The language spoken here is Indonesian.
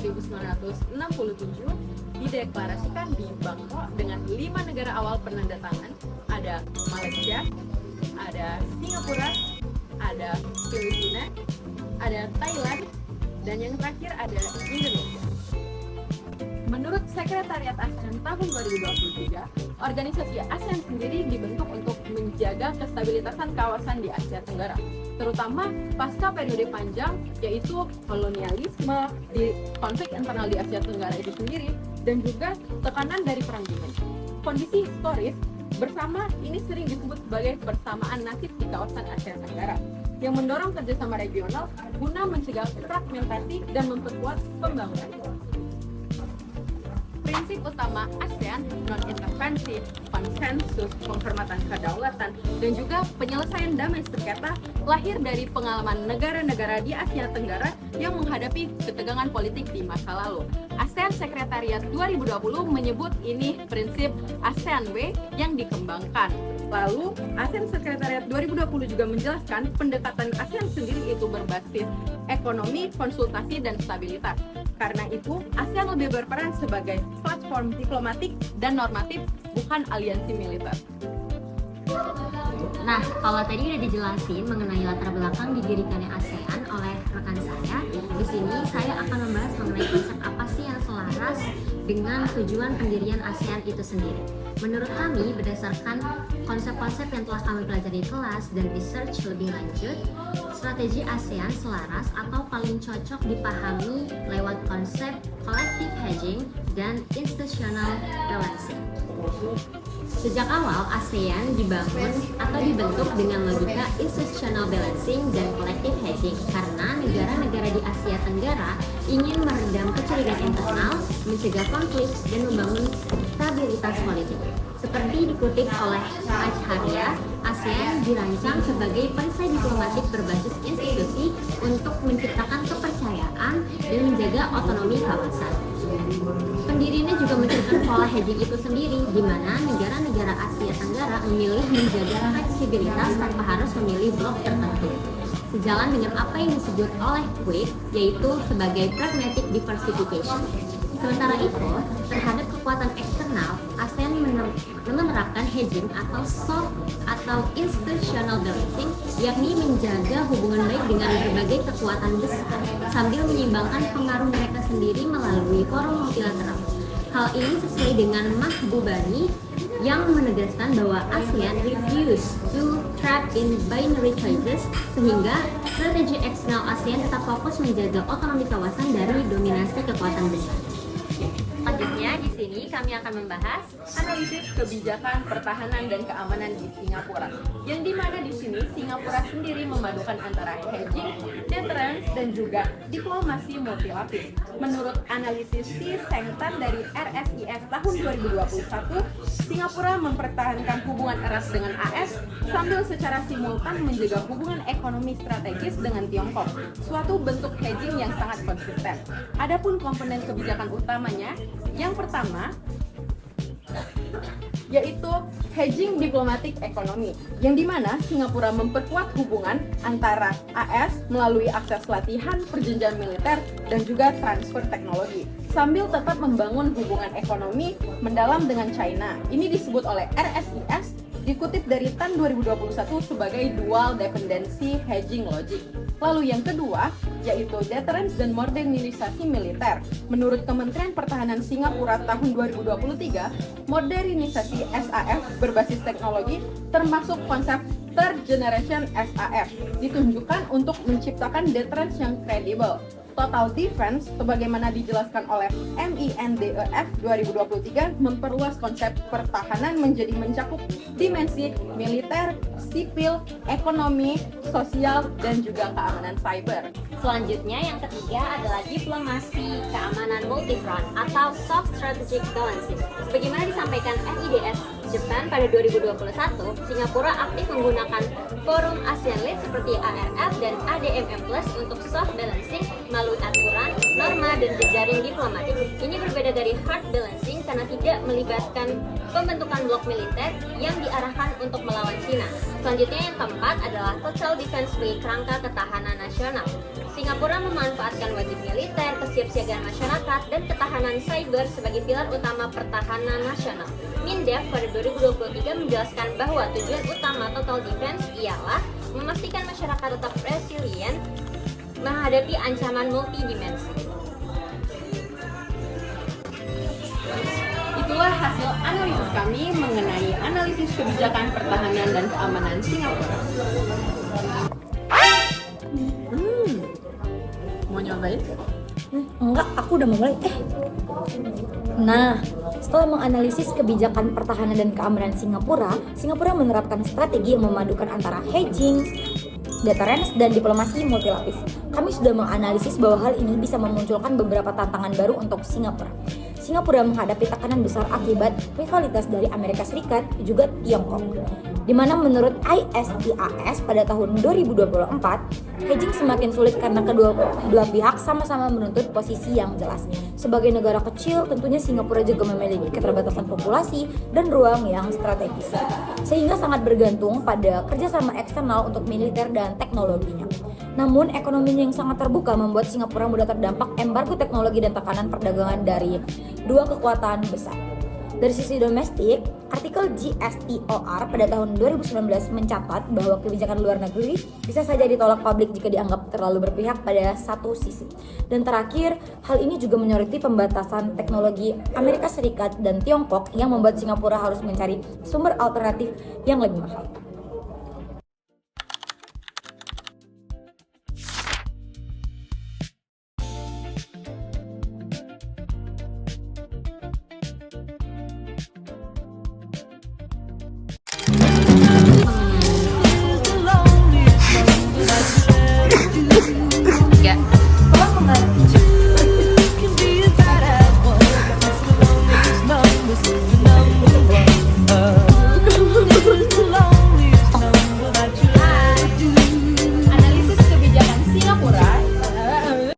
1967 dideklarasikan di Bangkok dengan 5 negara awal penandatangan. Ada Malaysia, ada Singapura, ada Filipina, ada Thailand, dan yang terakhir ada Indonesia. Menurut Sekretariat ASEAN tahun 2023, organisasi ASEAN sendiri dibentuk untuk menjaga kestabilitasan kawasan di Asia Tenggara, terutama pasca periode panjang yaitu kolonialisme, di konflik internal di Asia Tenggara itu sendiri, dan juga tekanan dari perang dingin. Kondisi historis bersama ini sering disebut sebagai persamaan nasib di kawasan Asia Tenggara yang mendorong kerjasama regional guna mencegah fragmentasi dan memperkuat pembangunan. Prinsip utama ASEAN, non-intervensi, konsensus, penghormatan kedaulatan, dan juga penyelesaian damai sengketa lahir dari pengalaman negara-negara di Asia Tenggara yang menghadapi ketegangan politik di masa lalu. ASEAN Sekretariat 2020 menyebut ini prinsip ASEAN Way yang dikembangkan. Lalu, ASEAN Sekretariat 2020 juga menjelaskan pendekatan ASEAN sendiri itu berbasis ekonomi, konsultasi, dan stabilitas. Karena itu, ASEAN lebih berperan sebagai platform diplomatik dan normatif, bukan aliansi militer. Nah, kalau tadi udah dijelasin mengenai latar belakang didirikannya ASEAN oleh rekan saya, di sini saya akan membahas mengenai konsep apa sih yang selaras dengan tujuan pendirian ASEAN itu sendiri. Menurut kami, berdasarkan konsep-konsep yang telah kami pelajari di kelas dan research lebih lanjut, strategi ASEAN selaras atau paling cocok dipahami lewat konsep collective hedging dan institutional balancing. Sejak awal, ASEAN dibangun atau dibentuk dengan logika institutional balancing dan collective hedging karena negara-negara di Asia Tenggara ingin meredam kecurigaan internal, mencegah konflik, dan membangun stabilitas politik. Seperti dikutip oleh Acharya, ASEAN dirancang sebagai perisai diplomatik berbasis institusi untuk menciptakan kepercayaan dan menjaga otonomi kawasan. Pendirinya juga menceritakan pola hedging itu sendiri, di mana negara-negara Asia Tenggara memilih menjaga fleksibilitas tanpa harus memilih blok tertentu. Sejalan dengan apa yang disebut oleh Quake, yaitu sebagai pragmatic diversification. Sementara itu, terhadap kekuatan eksternal, ASEAN menerapkan hedging atau soft atau institutional balancing, yakni menjaga hubungan baik dengan berbagai kekuatan besar sambil menyeimbangkan pengaruh mereka sendiri melalui forum multilateral. Hal ini sesuai dengan Mahbubani yang menegaskan bahwa ASEAN refuse to trap in binary choices, sehingga strategi eksternal ASEAN tetap fokus menjaga otonomi kawasan dari dominasi kekuatan besar. Selanjutnya di sini kami akan membahas Analisis kebijakan pertahanan dan keamanan di Singapura, yang dimana di sini Singapura sendiri memadukan antara hedging, deterrence, dan juga diplomasi multilapis. Menurut analisis Si Seng Tan dari RSIS tahun 2021, Singapura mempertahankan hubungan erat dengan AS sambil secara simultan menjaga hubungan ekonomi strategis dengan Tiongkok, suatu bentuk hedging yang sangat konsisten. Adapun komponen kebijakan utamanya, yang pertama yaitu hedging diplomatik ekonomi, yang dimana Singapura memperkuat hubungan antara AS melalui akses latihan, perjanjian militer, dan juga transfer teknologi, sambil tetap membangun hubungan ekonomi mendalam dengan China. Ini disebut oleh RSIS, dikutip dari Tan 2021 sebagai dual dependency hedging logic. Lalu yang kedua, yaitu deterrence dan modernisasi militer. Menurut Kementerian Pertahanan Singapura tahun 2023, modernisasi SAF berbasis teknologi termasuk konsep Third Generation SAF ditunjukkan untuk menciptakan deterrence yang kredibel. Total Defense, sebagaimana dijelaskan oleh MINDEF 2023, memperluas konsep pertahanan menjadi mencakup dimensi militer, sipil, ekonomi, sosial, dan juga keamanan cyber. Selanjutnya yang ketiga adalah diplomasi keamanan multifront atau soft strategic balancing. Sebagaimana disampaikan FIDS Jepang pada 2021, Singapura aktif menggunakan forum ASEAN Lead seperti ARF dan ADMM Plus untuk soft balancing melalui aturan, norma, dan jejaring diplomatik. Ini berbeda dari hard balancing karena tidak melibatkan pembentukan blok militer yang diarahkan untuk melawan Cina. Selanjutnya yang keempat adalah Total Defense sebagai kerangka ketahanan nasional. Singapura memanfaatkan wajib militer, kesiapsiagaan masyarakat, dan ketahanan cyber sebagai pilar utama pertahanan nasional. Mindef pada 2023 menjelaskan bahwa tujuan utama Total Defense ialah memastikan masyarakat tetap resilient menghadapi ancaman multidimensi. Itulah hasil analisis kami mengenai analisis kebijakan pertahanan dan keamanan Singapura. Mau nyobain? Enggak, aku udah mau mulai. Nah, setelah menganalisis kebijakan pertahanan dan keamanan Singapura, Singapura menerapkan strategi yang memadukan antara hedging, deterrence, dan diplomasi multilapis. Kami sudah menganalisis bahwa hal ini bisa memunculkan beberapa tantangan baru untuk Singapura. Singapura menghadapi tekanan besar akibat rivalitas dari Amerika Serikat juga Tiongkok. Di mana menurut ISIAS pada tahun 2024, hedging semakin sulit karena kedua belah pihak sama-sama menuntut posisi yang jelas. Sebagai negara kecil, tentunya Singapura juga memiliki keterbatasan populasi dan ruang yang strategis, sehingga sangat bergantung pada kerjasama eksternal untuk militer dan teknologinya. Namun, ekonominya yang sangat terbuka membuat Singapura mudah terdampak embargo teknologi dan tekanan perdagangan dari dua kekuatan besar. Dari sisi domestik, artikel GSTOR pada tahun 2019 mencatat bahwa kebijakan luar negeri bisa saja ditolak publik jika dianggap terlalu berpihak pada satu sisi. Dan terakhir, hal ini juga menyoroti pembatasan teknologi Amerika Serikat dan Tiongkok yang membuat Singapura harus mencari sumber alternatif yang lebih mahal.